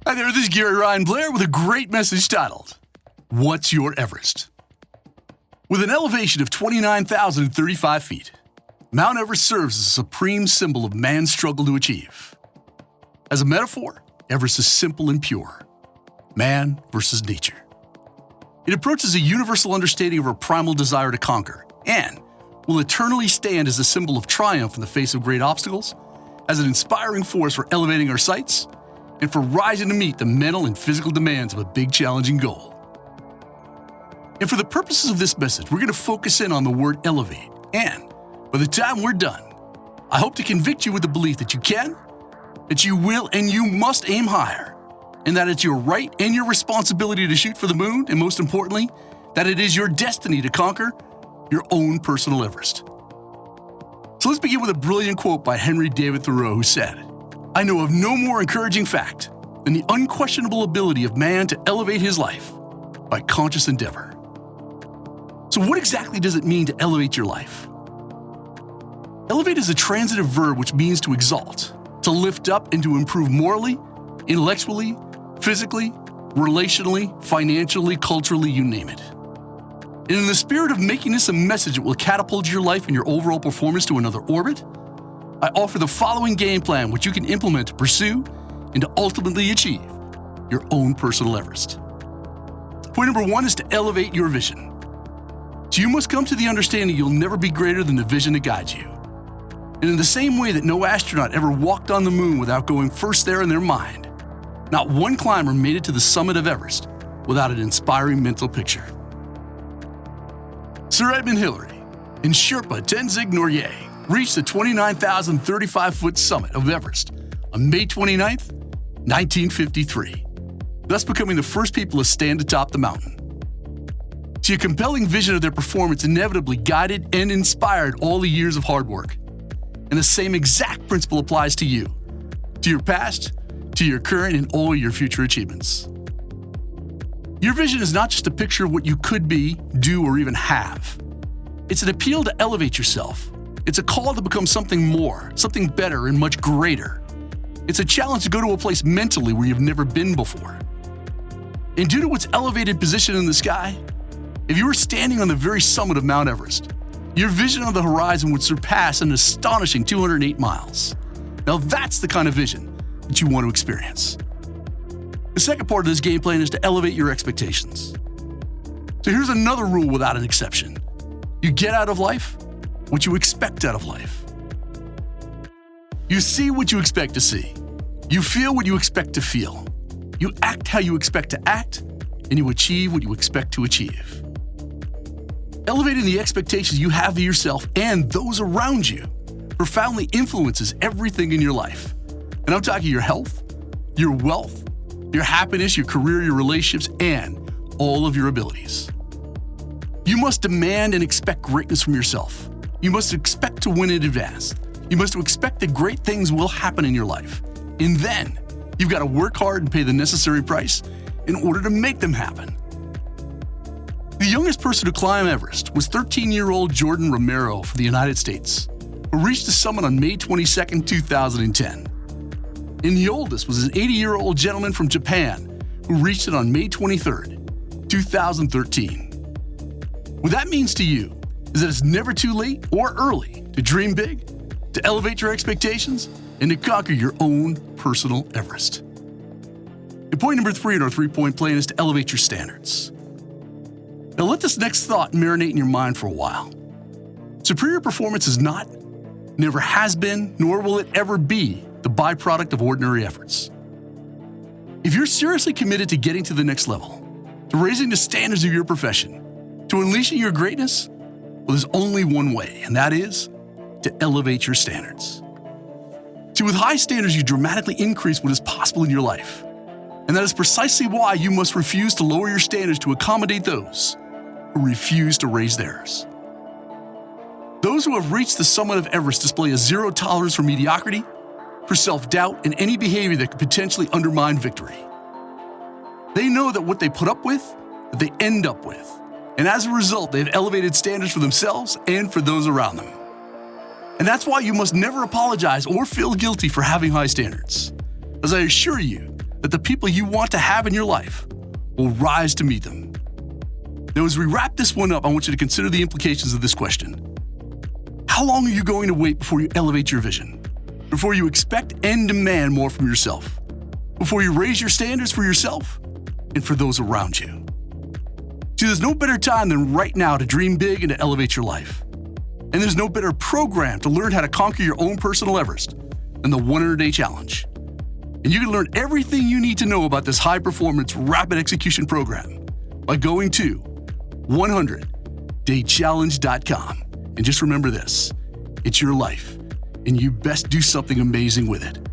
Hi there, this is Gary Ryan Blair with a great message titled, What's Your Everest? With an elevation of 29,035 feet, Mount Everest serves as a supreme symbol of man's struggle to achieve. As a metaphor, Everest is simple and pure. Man versus nature. It approaches a universal understanding of our primal desire to conquer and will eternally stand as a symbol of triumph in the face of great obstacles, as an inspiring force for elevating our sights, and for rising to meet the mental and physical demands of a big challenging goal. And for the purposes of this message, we're going to focus in on the word elevate, and by the time we're done, I hope to convict you with the belief that you can, that you will, and you must aim higher, and that it's your right and your responsibility to shoot for the moon, and most importantly, that it is your destiny to conquer your own personal Everest. So let's begin with a brilliant quote by Henry David Thoreau, who said, "I know of no more encouraging fact than the unquestionable ability of man to elevate his life by conscious endeavor." So what exactly does it mean to elevate your life? Elevate is a transitive verb which means to exalt, to lift up and to improve morally, intellectually, physically, relationally, financially, culturally, you name it. And in the spirit of making this a message that will catapult your life and your overall performance to another orbit, I offer the following game plan which you can implement to pursue and to ultimately achieve your own personal Everest. Point number 1 is to elevate your vision. So you must come to the understanding you'll never be greater than the vision that guides you. And in the same way that no astronaut ever walked on the moon without going first there in their mind, not one climber made it to the summit of Everest without an inspiring mental picture. Sir Edmund Hillary and Sherpa Tenzing Norgay reached the 29,035-foot summit of Everest on May 29, 1953, thus becoming the first people to stand atop the mountain. See, a compelling vision of their performance inevitably guided and inspired all the years of hard work. And the same exact principle applies to you, to your past, to your current, and all your future achievements. Your vision is not just a picture of what you could be, do, or even have. It's an appeal to elevate yourself. It's a call to become something more, something better, and much greater. It's a challenge to go to a place mentally where you've never been before. And due to its elevated position in the sky, if you were standing on the very summit of Mount Everest, your vision on the horizon would surpass an astonishing 208 miles. Now that's the kind of vision that you want to experience. The second part of this game plan is to elevate your expectations. So here's another rule without an exception. You get out of life what you expect out of life. You see what you expect to see. You feel what you expect to feel. You act how you expect to act, and you achieve what you expect to achieve. Elevating the expectations you have of yourself and those around you profoundly influences everything in your life. And I'm talking your health, your wealth, your happiness, your career, your relationships, and all of your abilities. You must demand and expect greatness from yourself. You must expect to win in advance. You must expect that great things will happen in your life. And then you've got to work hard and pay the necessary price in order to make them happen. The youngest person to climb Everest was 13-year-old Jordan Romero from the United States, who reached the summit on May 22, 2010. And the oldest was an 80-year-old gentleman from Japan, who reached it on May 23, 2013. What that means to you is that it's never too late or early to dream big, to elevate your expectations, and to conquer your own personal Everest. And point number 3 in our 3-point plan is to elevate your standards. Now let this next thought marinate in your mind for a while. Superior performance is not, never has been, nor will it ever be the byproduct of ordinary efforts. If you're seriously committed to getting to the next level, to raising the standards of your profession, to unleashing your greatness, well, there's only one way, and that is to elevate your standards. See, with high standards, you dramatically increase what is possible in your life. And that is precisely why you must refuse to lower your standards to accommodate those who refuse to raise theirs. Those who have reached the summit of Everest display a zero tolerance for mediocrity, for self-doubt, and any behavior that could potentially undermine victory. They know that what they put up with, that they end up with. And as a result, they've elevated standards for themselves and for those around them. And that's why you must never apologize or feel guilty for having high standards. As I assure you, that the people you want to have in your life will rise to meet them. Now, as we wrap this one up, I want you to consider the implications of this question. How long are you going to wait before you elevate your vision? Before you expect and demand more from yourself? Before you raise your standards for yourself and for those around you? See, there's no better time than right now to dream big and to elevate your life. And there's no better program to learn how to conquer your own personal Everest than the 100-Day Challenge. And you can learn everything you need to know about this high-performance, rapid execution program by going to 100daychallenge.com. And just remember this, it's your life, and you best do something amazing with it.